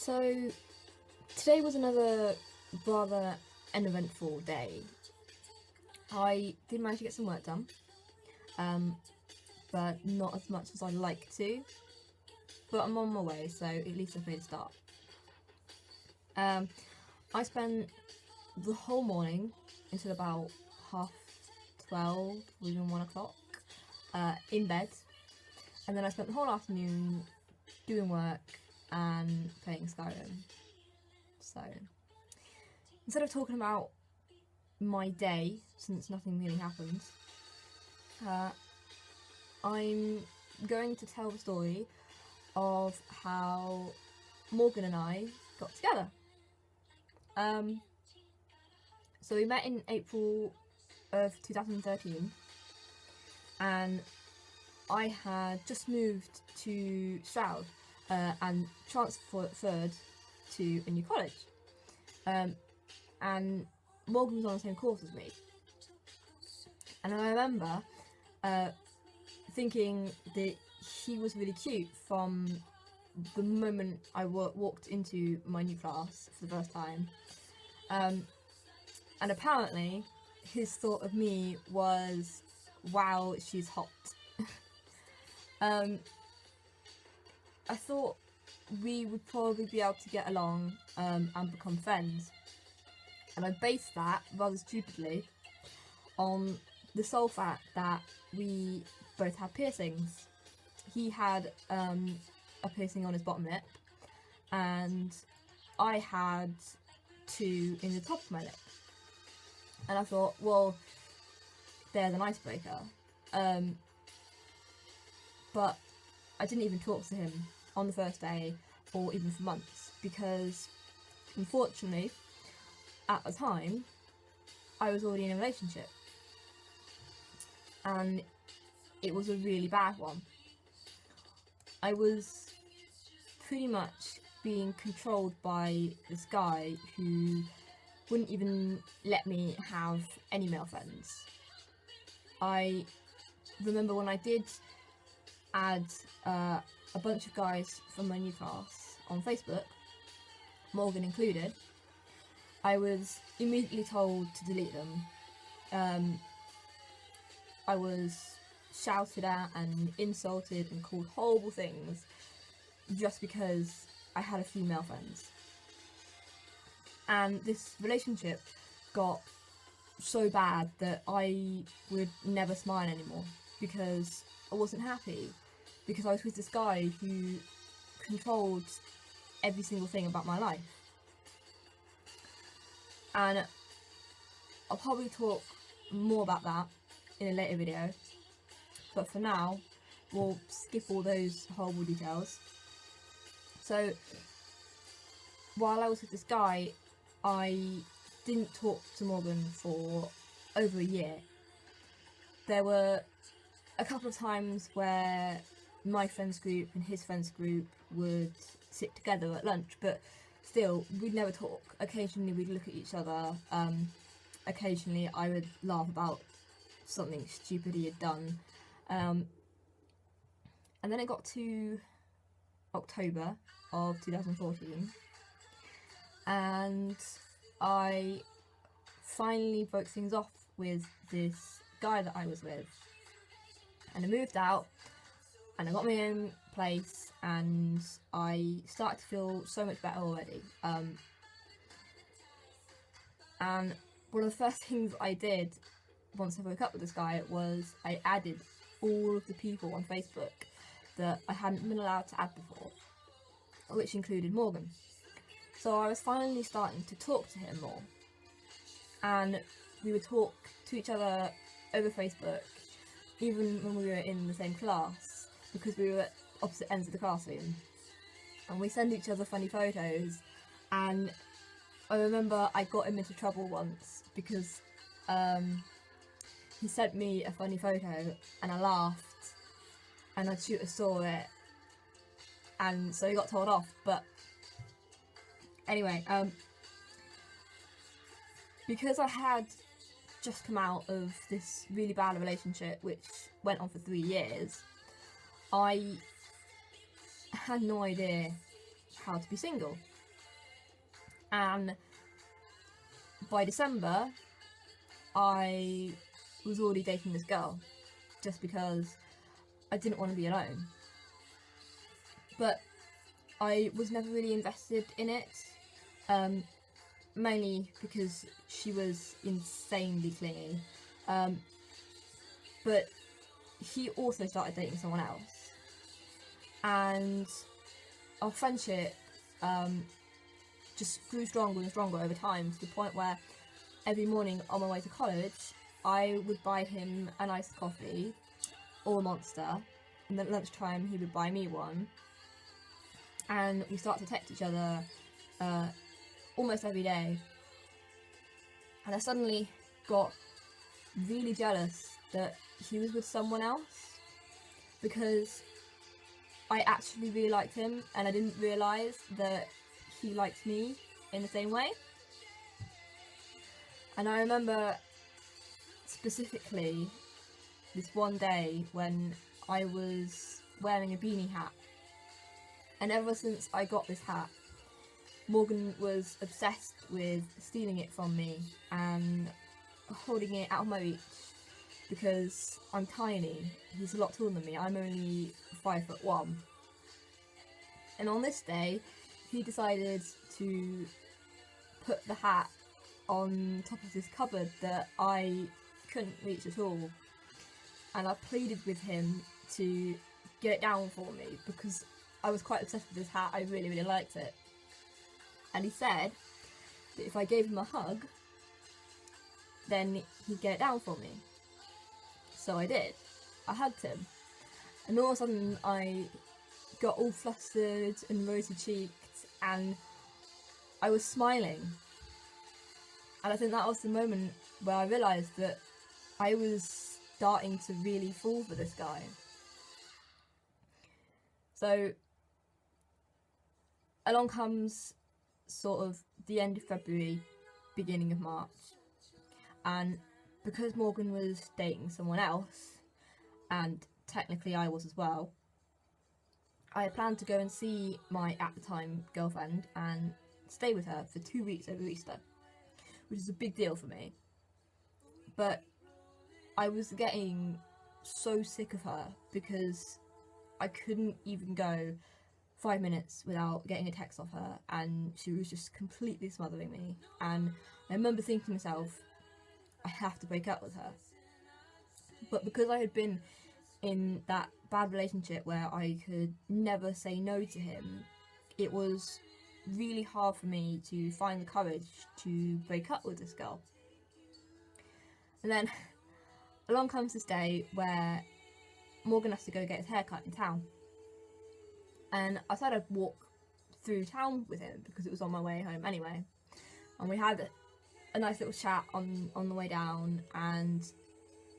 So today was another rather uneventful day. I did manage to get some work done, but not as much as I'd like to. But I'm on my way, so at least I've made a start. I spent the whole morning until about 12:30 or even 1 o'clock in bed, and then I spent the whole afternoon doing work and playing Skyrim. So instead of talking about my day, since nothing really happened, I'm going to tell the story of how Morgan and I got together. So we met in April of 2013, and I had just moved to Stroud and transferred to a new college. And Morgan was on the same course as me. And I remember thinking that he was really cute from the moment I walked into my new class for the first time. And apparently his thought of me was, wow, she's hot. I thought we would probably be able to get along and become friends. And I based that, rather stupidly, on the sole fact that we both had piercings. He had a piercing on his bottom lip, and I had two in the top of my lip. And I thought, well, there's an icebreaker. But I didn't even talk to him on the first day or even for months, because unfortunately at the time I was already in a relationship, and it was a really bad one. I was pretty much being controlled by this guy who wouldn't even let me have any male friends. I remember when I did add a bunch of guys from my new class on Facebook, Morgan included, I was immediately told to delete them. I was shouted at and insulted and called horrible things just because I had a few male friends. And this relationship got so bad that I would never smile anymore, because I wasn't happy, because I was with this guy who controlled every single thing about my life. And I'll probably talk more about that in a later video, but for now we'll skip all those horrible details. So while I was with this guy, I didn't talk to Morgan for over a year. There were a couple of times where my friends group and his friends group would sit together at lunch, but still, we'd never talk. Occasionally we'd look at each other. Occasionally I would laugh about something stupid he had done. And then it got to October of 2014, and I finally broke things off with this guy that I was with. And I moved out, and I got my own place, and I started to feel so much better already. And one of the first things I did once I broke up with this guy was I added all of the people on Facebook that I hadn't been allowed to add before, which included Morgan. So I was finally starting to talk to him more, and we would talk to each other over Facebook, even when we were in the same class, because we were at opposite ends of the classroom, and we send each other funny photos. And I remember I got him into trouble once because he sent me a funny photo and I laughed, and a tutor saw it, and so he got told off. But anyway, because I had just come out of this really bad relationship which went on for 3 years, I had no idea how to be single. And by December, I was already dating this girl, just because I didn't want to be alone. But I was never really invested in it, mainly because she was insanely clingy. But he also started dating someone else, and our friendship just grew stronger and stronger over time, to the point where every morning on my way to college I would buy him an iced coffee or a Monster, and then at lunchtime he would buy me one, and we start to text each other almost every day. And I suddenly got really jealous that he was with someone else, because I actually really liked him and I didn't realise that he liked me in the same way. And I remember specifically this one day when I was wearing a beanie hat, and ever since I got this hat, Morgan was obsessed with stealing it from me and holding it out of my reach, because I'm tiny. He's a lot taller than me. I'm only 5'1". And on this day, he decided to put the hat on top of this cupboard that I couldn't reach at all. And I pleaded with him to get it down for me, because I was quite obsessed with this hat. I really, really liked it. And he said that if I gave him a hug, then he'd get it down for me. So I did. I hugged him. And all of a sudden I got all flustered and rosy cheeked, and I was smiling. And I think that was the moment where I realised that I was starting to really fall for this guy. So along comes sort of the end of February, beginning of March, and because Morgan was dating someone else, and technically I was as well, I had planned to go and see my, at the time, girlfriend and stay with her for 2 weeks over Easter, which is a big deal for me. But I was getting so sick of her, because I couldn't even go 5 minutes without getting a text off her, and she was just completely smothering me. And I remember thinking to myself, I have to break up with her. But because I had been in that bad relationship where I could never say no to him, it was really hard for me to find the courage to break up with this girl. And then along comes this day where Morgan has to go get his haircut in town. And I said I'd walk through town with him because it was on my way home anyway. And we had a nice little chat on the way down, and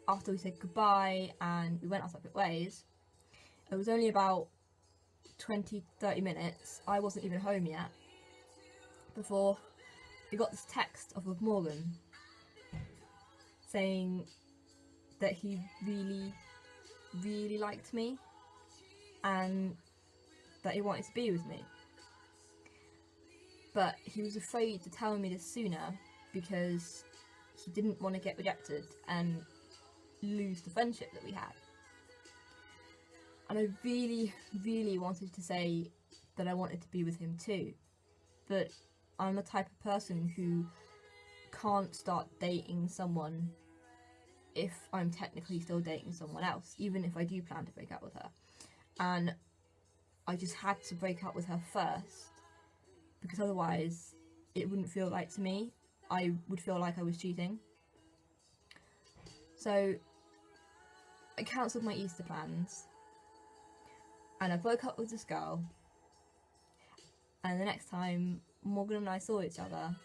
after we said goodbye and we went our separate ways, it was only about 20-30 minutes, I wasn't even home yet, before we got this text off of Morgan saying that he really, really liked me and that he wanted to be with me. But he was afraid to tell me this sooner because he didn't want to get rejected and lose the friendship that we had. And I really, really wanted to say that I wanted to be with him too, but I'm the type of person who can't start dating someone if I'm technically still dating someone else, even if I do plan to break up with her. And I just had to break up with her first, because otherwise it wouldn't feel right to me. I would feel like I was cheating. So I cancelled my Easter plans and I broke up with this girl, and the next time Morgan and I saw each other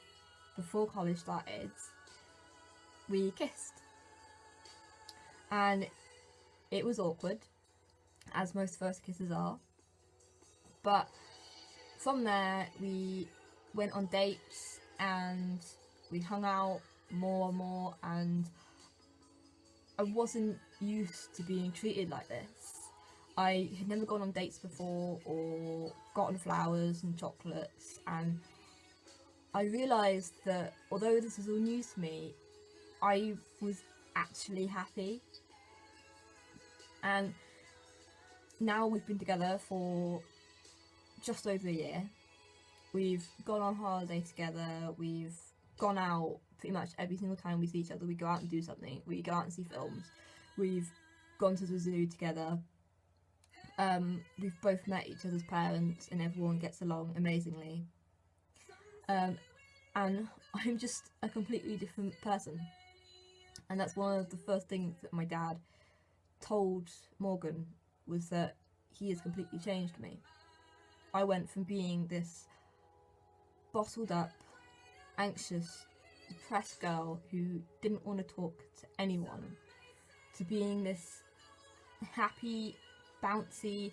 before college started, we kissed. And it was awkward, as most first kisses are, but from there we went on dates and we hung out more and more, and I wasn't used to being treated like this. I had never gone on dates before or gotten flowers and chocolates, and I realised that although this was all new to me, I was actually happy. And now we've been together for just over a year. We've gone on holiday together, we've gone out pretty much every single time we see each other. We go out and do something, we go out and see films, we've gone to the zoo together. We've both met each other's parents and everyone gets along amazingly. And I'm just a completely different person. And that's one of the first things that my dad told Morgan, was that he has completely changed me. I went from being this bottled up, anxious, depressed girl who didn't want to talk to anyone, to being this happy, bouncy,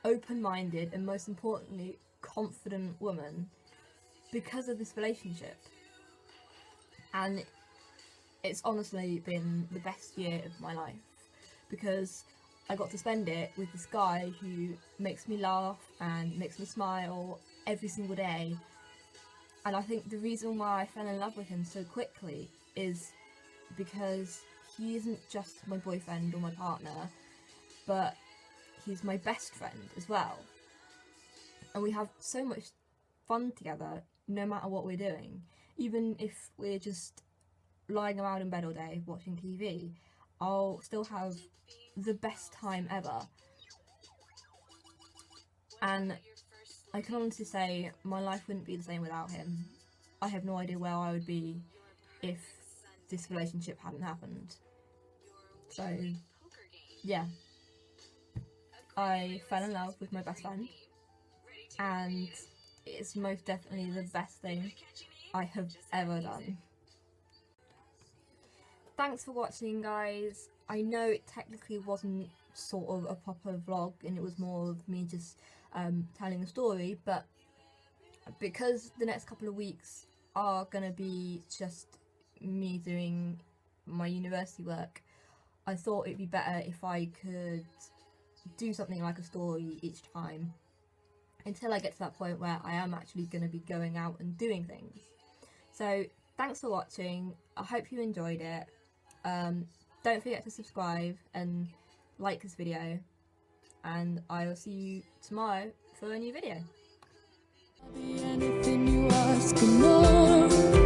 open-minded, and most importantly, confident woman because of this relationship. And it's honestly been the best year of my life, because I got to spend it with this guy who makes me laugh and makes me smile every single day. And I think the reason why I fell in love with him so quickly is because he isn't just my boyfriend or my partner, but he's my best friend as well. And we have so much fun together no matter what we're doing. Even if we're just lying around in bed all day watching TV, I'll still have the best time ever. And I can honestly say my life wouldn't be the same without him. I have no idea where I would be if this relationship hadn't happened. So yeah, I fell in love with my best friend, and it's most definitely the best thing I have ever done. Thanks for watching, guys. I know it technically wasn't sort of a proper vlog and it was more of me just telling a story, but because the next couple of weeks are gonna be just me doing my university work, I thought it'd be better if I could do something like a story each time until I get to that point where I am actually going to be going out and doing things. So thanks for watching, I hope you enjoyed it. Don't forget to subscribe and like this video, and I will see you tomorrow for a new video. Anything you ask, more.